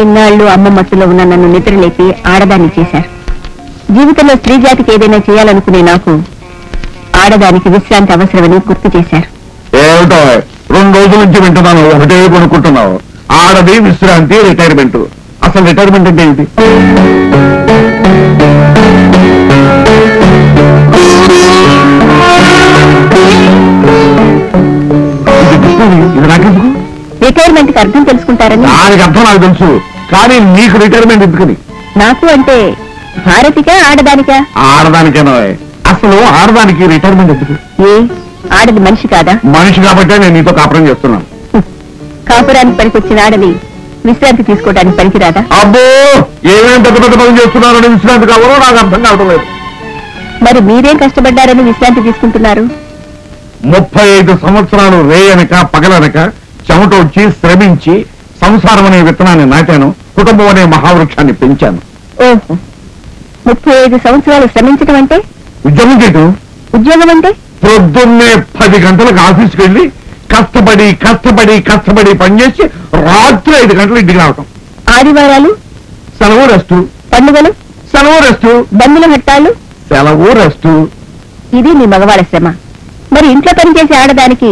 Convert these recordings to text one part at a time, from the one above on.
ఇన్నాళ్ళు అమ్మ మట్టులో ఉన్న నన్ను నిద్రలేపి ఆడదాన్ని చేశారు. జీవితంలో స్త్రీ జాతికి ఏదైనా చేయాలనుకునే నాకు ఆడదానికి విశ్రాంతి అవసరమని గుర్తు చేశారు. ఏమిటో 2 రోజుల నుంచి వింటున్నాను, ఒకటే కొనుక్కుంటున్నావు. ఆడది విశ్రాంతి, రిటైర్మెంట్. అసలు రిటైర్మెంట్ అంటే ఏంటి? ఇది నాకెందుకు? రిటైర్మెంట్ కి అర్థం తెలుసుకుంటారని. దానికి అర్థం నాకు తెలుసు, కానీ నీకు రిటైర్మెంట్ ఎందుకని? నాకు అంటే భారతికా ఆడదానికా? ఆడదానికేనో. అసలు ఆడదానికి రిటైర్మెంట్ ఎందుకు? ఏ ఆడది మనిషి కాదా? మనిషి కాబట్టే నేను నీతో కాపురం చేస్తున్నాను. కాపురానికి పనికొచ్చిన ఆడది విశ్రాంతి తీసుకోవడానికి పనికిరాదా? అబ్బో, ఏమేం పెద్ద పెద్ద పనులు చేస్తున్నారని విశ్రాంతి కావాలో నాకు అర్థం కావడం లేదు. మరి మీరేం కష్టపడ్డారని విశ్రాంతి తీసుకుంటున్నారు? 35 సంవత్సరాలు రేయనక పగలనక చెమటొచ్చి శ్రమించి సంసారం అనే విత్తనాన్ని నాటాను, కుటుంబం అనే మహావృక్షాన్ని పెంచాను. ఓహో, 35 సంవత్సరాలు శ్రమించడం అంటే? ఉద్యోగం చేయటం. ఉద్యోగం అంటే? పొద్దున్నే 10 గంటలకు ఆఫీస్కి వెళ్ళి కష్టపడి కష్టపడి కష్టపడి పనిచేసి రాత్రి 5 గంటలు ఇంటికి రావటం. ఆదివారాలు సెలవు రెస్టు, పండుగలు సెలవు రెస్టు, బంధుల హట్టాలు సెలవు రెస్టు. ఇది మీ మగవాళ్ళ శ్రమ. మరి ఇంట్లో పనిచేసే ఆడదానికి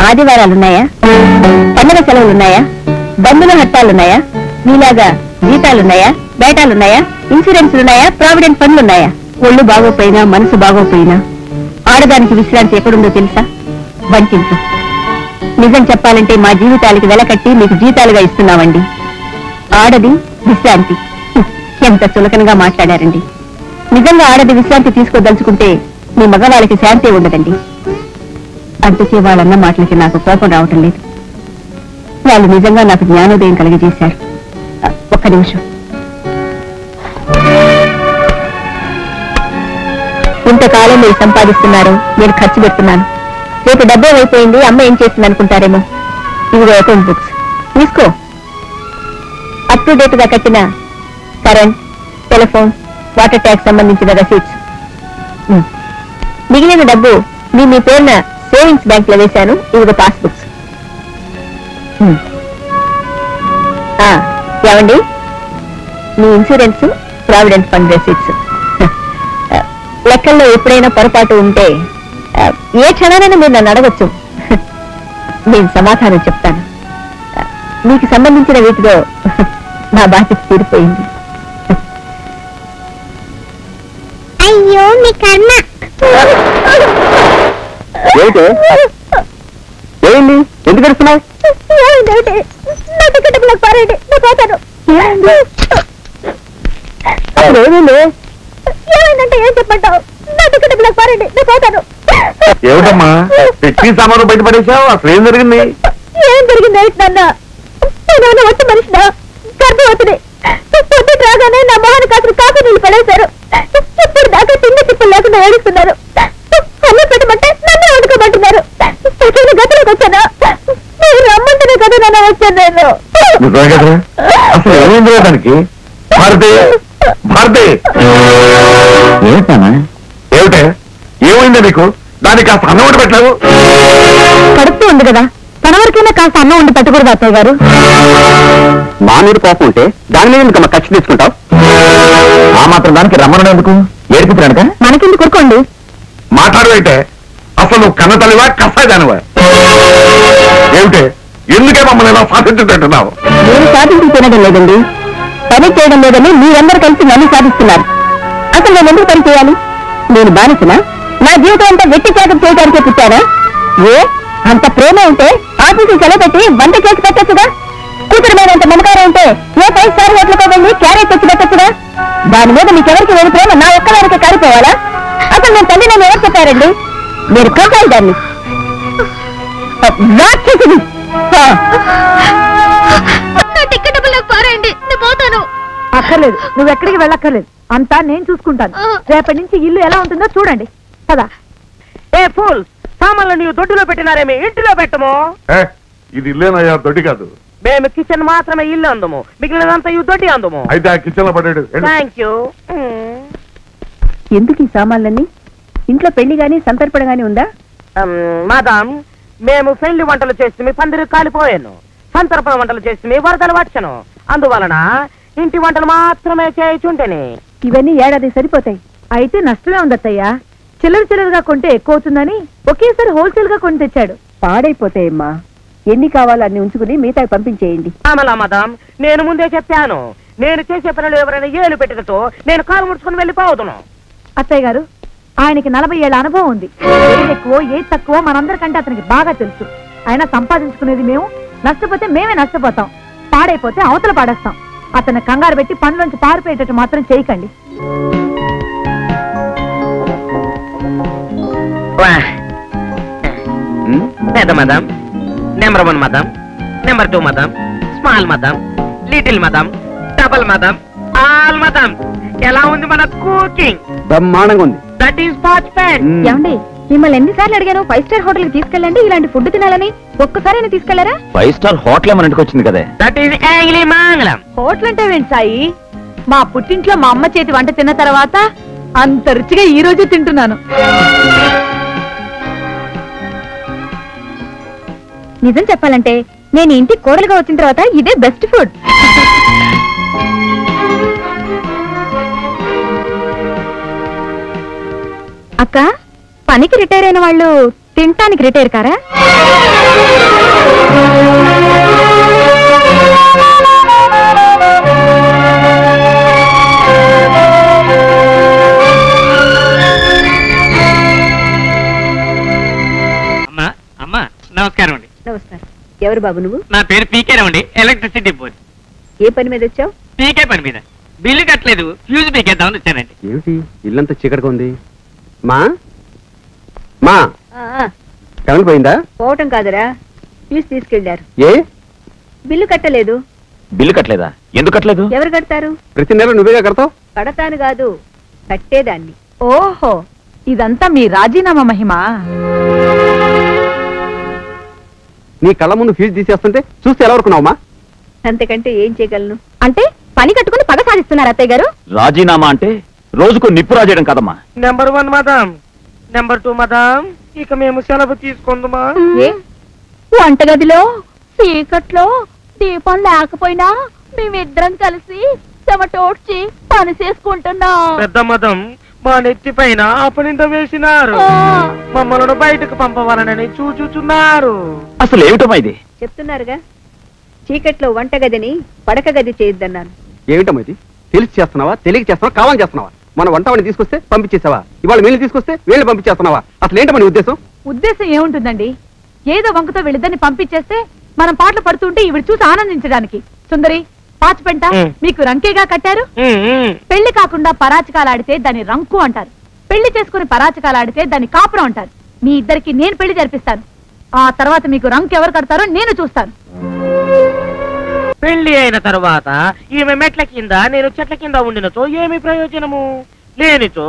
ఆదివారాలున్నాయా? పండుగ సెలవులున్నాయా? బంధుల హట్టాలున్నాయా? మీలాగా జీతాలున్నాయా? బేటాలున్నాయా? ఇన్సూరెన్స్లున్నాయా? ప్రావిడెంట్ ఫండ్లున్నాయా? ఒళ్ళు బాగోపోయినా మనసు బాగోపోయినా ఆడదానికి విశ్రాంతి ఎక్కడుందో తెలుసా? వంటింట్లో. నిజం చెప్పాలంటే మా జీవితాలకి వెలకట్టి మీకు జీతాలుగా ఇస్తున్నామండి. ఆడది విశ్రాంతి. ఎంత చులకనగా మాట్లాడారండి. నిజంగా ఆడది విశ్రాంతి తీసుకోదలుచుకుంటే మీ మగవాళ్ళకి శాంతి ఉండదండి. అందుకే వాళ్ళన్న మాటలకి నాకు కోపం రావటం లేదు. వాళ్ళు నిజంగా నాకు జ్ఞానోదయం కలిగజేశారు. ఒక్క నిమిషం. ఇంతకాలం మీరు సంపాదిస్తున్నారు, నేను ఖర్చు పెడుతున్నాను. రేపు డబ్బే అయిపోయింది, అమ్మ ఏం చేస్తుంది అనుకుంటారేమో. ఇదిగో అకౌంట్ బుక్స్ తీసుకో. అప్ టు డేట్ గా కట్టిన కరెంట్, టెలిఫోన్, వాటర్ ట్యాక్స్ సంబంధించిన రసీట్స్. మిగిలిన డబ్బు మీ పేరున సేవింగ్స్ బ్యాంక్ లో వేశాను. ఇదిగో పాస్ బుక్స్. ఏమండి, మీ ఇన్సూరెన్స్, ప్రావిడెంట్ ఫండ్ రెసీట్స్. లెక్కల్లో ఎప్పుడైనా పొరపాటు ఉంటే ఏ క్షణానైనా మీరు నన్ను అడగచ్చు. నేను సమాధానం చెప్తాను. మీకు సంబంధించిన వీటిలో నా బాధ్యత తీరిపోయింది. అయ్యో మీ కర్మ. ఏంటి, ఎందుకు అడుస్తున్నావు? ఏమైందంటే ఏం చెప్పంటావు? నా టికెట్ బ్లాక్ పారండి, నేను పోతాను. ఏమిటమ్మా పెట్టి సామాను బయట పడేసావు? అసలు ఏం జరిగింది? ఏం జరిగింది నాన్న? నేను వచ్చి మనిషినా గర్భవతిని. పొద్దు రాగానే నా మొహాన్ని కాసిన కాఫీ నీళ్ళు పడేశారు. ఇప్పుడు దాకా తిండి తిప్పులు లేకుండా ఏడుస్తున్నారు. అన్నం పెట్టమంటే నన్ను వండుకోమంటున్నారు. గదిలోకి వచ్చానా? మీరు రమ్మంటేనే కదా నన్ను వచ్చాను నేను. అసలు ఏమైంది దానికి? భారతి, భారతి, ఏమిటే ఏమైందా నీకు? దానికి కాస్త అన్నం వండి పెట్టావు. కడుపుతూ ఉంది కదా, తన వరకైనా కాస్త అన్నం వండి పెట్టకూడదు అత్తయ్య గారు. మా మీద కోపం ఉంటే దాని మీద ఎందుకమ్మా ఖర్చు తీసుకుంటావు? ఆ మాత్రం దానికి రమ్మడం ఎందుకు? ఏడిపిస్తానుక మనకెందుకు కొనుక్కోండి. మాట్లాడవేంటే? అసలు నువ్వు కన్న తల్లివా కసాయిదానివా? ఏమిటే, ఎందుకే మమ్మల్ని ఇలా సాధించుకుంటున్నావు? నేను సాధించి తినడం లేదండి, పని చేయడం లేదని మీరందరూ కలిసి నన్ను సాధిస్తున్నారు. అసలు నేను ఎందుకు పని చేయాలి? నేను బానిసనా? నా జీవితం అంతా వెట్టి త్యాగం చేయడానికే పుట్టానా? ఏ అంత ప్రేమ ఉంటే ఆఫీసు సెలవు పెట్టి వంట చేసి పెట్టచ్చుగా. కూతురు మీద అంత మమకారం ఉంటే ఏ 5 స్టార్ హోటల్కో వెళ్ళి క్యారేజ్ తెచ్చి పెట్టచ్చుగా. దాని మీద మీకెవరికి లేని ప్రేమ నా ఒక్కదానికి కారిపోవాలా? అసలు నేను తల్లి నన్ను ఎవరు చెప్పారండి? మీరు కసాయి దాన్ని రాక్షసుని. అక్కర్లేదు, నువ్వు ఎక్కడికి వెళ్ళక్కర్లేదు. అంతా నేను చూసుకుంటాను. రేపటి నుంచి ఇల్లు ఎలా ఉంటుందో చూడండి కదా. ఏ ఫూల్, సామాన్లు నీవు దొడ్డిలో పెట్టినారేమి ఇంటిలో పెట్టము. ఇది ఇల్లేనయ్యా, దొడ్డి కాదు. మేము కిచెన్ మాత్రమే ఇల్లు అందము, మిగిలినంతా ఈ దొడ్డి అందము. అయితే ఆ కిచెన్ లో పడ్డాడు. Thank you. ఎందుకు ఈ సామాన్లన్నీ? ఇంట్లో పెళ్లి గాని సంతర్పణ గాని ఉందా? మాదాం, మేము పెళ్లి వంటలు చేస్తే మీ పందిరి కాలిపోయాను. సంతర్పణ వంటలు చేసి వరదలు వచ్చను. అందువలన ఇంటి వంటలు మాత్రమే చేయుచుంటేనే. ఇవన్నీ ఏడాది సరిపోతాయి. అయితే నష్టమే ఉందత్తయ్యా. చిల్లరగా కొంటే ఎక్కువ అవుతుందని ఒకేసారి హోల్సేల్ గా కొని తెచ్చాడు. పాడైపోతాయమ్మా. ఎన్ని కావాలో అన్ని ఉంచుకుని మిగతా పంపించేయండి. అమలా మదం, నేను ముందే చెప్పాను, నేను చేసే పనులు ఎవరైనా ఏలు పెట్టడంతో నేను కాలు ముడుచుకుని వెళ్ళిపోతున్నాను. అత్తయ్య గారు, ఆయనకి 40 ఏళ్ల అనుభవం ఉంది. ఏది ఎక్కువ ఏది తక్కువ మనందరికంటే అతనికి బాగా తెలుసు. ఆయన సంపాదించుకునేది మేము, నష్టపోతే మేమే నష్టపోతాం, పాడైపోతే అవతల పాడేస్తాం. అతన్ని కంగారు పెట్టి పనులోంచి పారిపోయేటట్టు మాత్రం చేయకండి. పెద్ద మదం, నెంబర్ 1 మదం, నెంబర్ 2 మదం, స్మాల్ మదం, లిటిల్ మదం, డబల్ మదం, ఆల్ మదం. ఎలా ఉంది మన కుకింగ్? బ్రహ్మాండంగా ఉంది. That is perfect. ఏమండి, మిమ్మల్ని ఎన్నిసార్లు అడిగాను 5 స్టార్ హోటల్ కి తీసుకెళ్ళండి, ఇలాంటి ఫుడ్ తినాలని? ఒక్కసారి తీసుకెళ్లారా? 5 స్టార్ హోటల్ మన ఇంటికి వచ్చింది కదా. దట్ ఈస్ యాంగ్లీ మంగళం. హోటల్ అంటే ఏంటి సాయి? మా పుట్టింట్లో మా అమ్మ చేతి వంట తిన్న తర్వాత అంత రుచిగా ఈ రోజు తింటున్నాను. నిజం చెప్పాలంటే నేను ఇంటికి కోడలుగా వచ్చిన తర్వాత ఇదే బెస్ట్ ఫుడ్. అక్క, పనికి రిటైర్ అయిన వాళ్ళు తినటానికి రిటైర్ కారా? అమ్మా నమస్కారం అండి. నమస్కారం. ఎవరు బాబు నువ్వు? నా పేరు పీకేరావు అండి, ఎలక్ట్రిసిటీ బోర్డ్. ఏ పని మీద వచ్చావు? పీకే పని మీద. బిల్లు కట్టలేదు, ఫ్యూజ్ పీకేద్దామని వచ్చానండి. ఏమిటి ఇల్లంతా చీకటిగా ఉంది? మా మా కరెంట్ పోయిందా? పోవటం కాదురా, ఫీజు తీసుకెళ్లారు. ఏ బిల్లు కట్టలేదు. బిల్లు కట్టలేదా? ఎందుకు కట్టలేదు? ఎవరు కడతారు? ప్రతి నెల నువ్వేగా కడతావు. కడతాను కాదు, కట్టేదాన్ని. ఓహో, ఇదంతా మీ రాజీనామా మహిమా. నీ కళ్ళ ముందు ఫీజు తీసేస్తుంటే చూస్తే ఎలా వరకున్నావమ్మా? అంతకంటే ఏం చేయగలను? అంటే పని కట్టుకుని పగ సాధిస్తున్నారు అత్తయ్య గారు. రాజీనామా అంటే రోజుకు నిప్పు రాజేయడం కదమ్మా. నెంబర్ 1 మదం, నెంబర్ 2 మదం, ఇక మేము సెలవు తీసుకుందామా? వంటగదిలో చీకట్లో దీపం లేకపోయినా మేమిద్దరం కలిసి చెమటోడ్చి పని చేసుకుంటున్నాం. పెద్ద మదం, మా నెత్తి పైన అపనింద వేసినారు. మమ్మల్ని బయటకు పంపవాలని చూచుచున్నారు. అసలు ఏమిటమ్మా ఇది? చెప్తున్నారుగా, చీకట్లో వంటగదిని పడక గది చేయొద్దన్నాను. ఏమిటమ్మా ఇది? తెలిసి చేస్తున్నావా, తెలియక చేస్తున్నావా, కావాలని చేస్తున్నావా? మన వంట వాడిని తీసుకొస్తే పంపించేసావా? ఇవాళ వీళ్ళని తీసుకొస్తే వీళ్ళు పంపించేస్తున్నావా? అసలు ఏంటమ్మా నీ ఉద్దేశం? ఉద్దేశం ఏముంటుందండి? ఏదో వంకతో వీళ్ళిద్దరిని పంపించేస్తే మనం పాటలు పడుతుంటే ఇవి చూసి ఆనందించడానికి. సుందరి, పాచిపెంట, మీకు రంకేగా కట్టారు. పెళ్లి కాకుండా పరాచకాలాడితే దాన్ని రంకు అంటారు, పెళ్లి చేసుకుని పరాచకాలాడితే దాన్ని కాపురం అంటారు. మీ ఇద్దరికి నేను పెళ్లి జరిపిస్తాను. ఆ తర్వాత మీకు రంకు ఎవరు కడతారో నేను చూస్తాను. పెళ్లి అయిన తర్వాత ఈమె మెట్ల కింద, నేను చెట్ల కింద ఉండినతో ఏమి ప్రయోజనము? లేనితో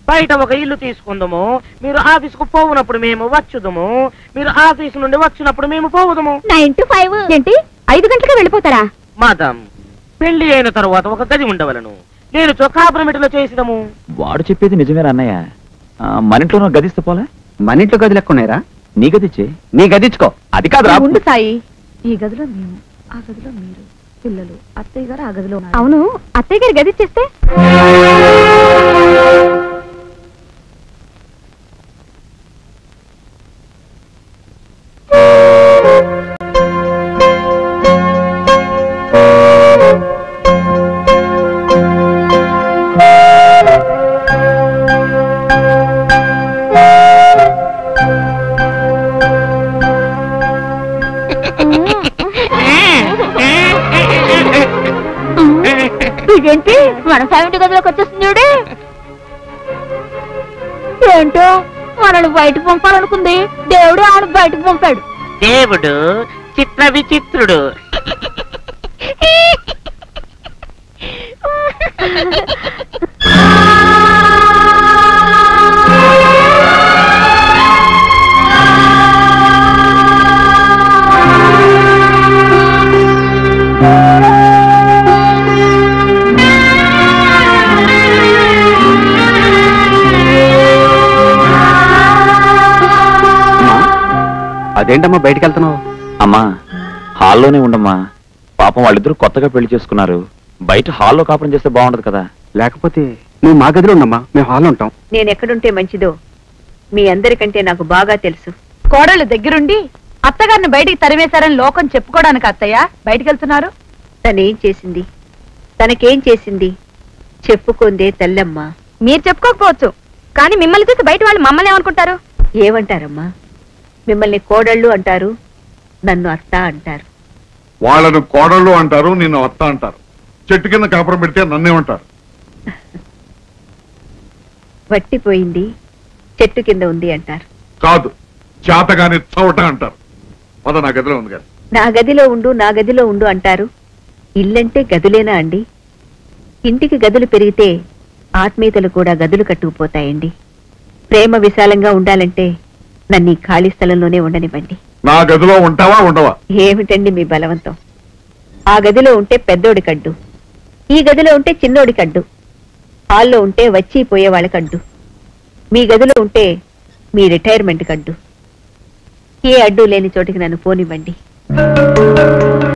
బయట ఒక ఇల్లు తీసుకుందాము. మీరు ఆఫీసుకు పోవునప్పుడు మేము వచ్చుదము, మీరు ఆఫీసు నుండి వచ్చినప్పుడు మేము పోవుదము. 9 to 5. ఏంటి 5 గంటలకు వెళ్ళిపోతారా? మాదం, పెళ్లి అయిన తర్వాత ఒక గది ఉండవలను. నేను కాపురమిటిలో చేసిదము. వాడు చెప్పేది నిజమేనా అన్నయ్య? మన ఇంట్లో గదిస్తే పోలే? మన ఇంట్లో గది లెక్కున్నాయిరా. నీ గదిచ్చే, నీ గదిచ్చుకో. అది కాదు రా. ఉండు సాయి, ఈ గదిలో మేము, ఆ గదిలో మీరు, పిల్లలు, అత్తయ్య గారు ఆ గదిలో ఉన్నారు. అవును, అత్తయ్య గారి గది ఇచ్చేస్తే? ఇదేంటి మన ఇంటి గదిలోకి వచ్చేస్తుంది? ఏంటో మనల్ని బయటకు పంపాలనుకుంది, దేవుడు ఆడు బయటకు పంపాడు. దేవుడు చిత్ర విచిత్రుడు. అదేంటమ్మా బయటికి వెళ్తున్నావు? అమ్మా, హాల్లోనే ఉండమ్మా. పాపం వాళ్ళిద్దరూ కొత్తగా పెళ్లి చేసుకున్నారు. బయట హాల్లో కాపురం చేస్తే బాగుండదు కదా. లేకపోతే నువ్వు మా గదిలో ఉండమ్మా, మేము హాల్లో ఉంటాం. నేను ఎక్కడుంటే మంచిదో మీ అందరికంటే నాకు బాగా తెలుసు. కోడళ్ళు దగ్గరుండి అత్తగారిని బయటికి తరిమేశారని లోకం చెప్పుకోవడానికి అత్తయ్య బయటికి వెళ్తున్నారు. తనేం చేసింది, తనకేం చేసింది చెప్పుకుందే తల్లమ్మ. మీరు చెప్పుకోకపోవచ్చు, కానీ మిమ్మల్ని చూసి బయట వాళ్ళు మమ్మల్ని ఏమనుకుంటారు? ఏమంటారమ్మా? మిమ్మల్ని కోడళ్ళు అంటారు, నన్ను అత్త అంటారు. వాళ్ళను కోడళ్ళు అంటారు, నిన్ను అత్త అంటారు. చెట్టు కింద కాపురం పెడితే నన్నేమంటారు? వట్టిపోయింది చెట్టు కింద ఉంది అంటారు. కాదు, చేతగాని చవట అంటారు. పద, నా గదిలో ఉంది కదా. నా గదిలో ఉండు, నా గదిలో ఉండు అంటారు. ఇల్లంటే గదులేనా అండి? ఇంటికి గదులు పెరిగితే ఆత్మీయతలు కూడా గదులు కట్టుకుపోతాయండి. ప్రేమ విశాలంగా ఉండాలంటే నన్ను ఈ ఖాళీ స్థలంలోనే ఉండనివ్వండి. నా గదిలో ఉంటావా ఉండవా? ఏమిటండి మీ బలవంతం? ఆ గదిలో ఉంటే పెద్దోడి కడ్డు, ఈ గదిలో ఉంటే చిన్నోడి కడ్డు, హాల్లో ఉంటే వచ్చి పోయే వాళ్ళకడ్డు, మీ గదిలో ఉంటే మీ రిటైర్మెంట్ కడ్డు. ఏ అడ్డు లేని చోటికి నన్ను పోనివ్వండి.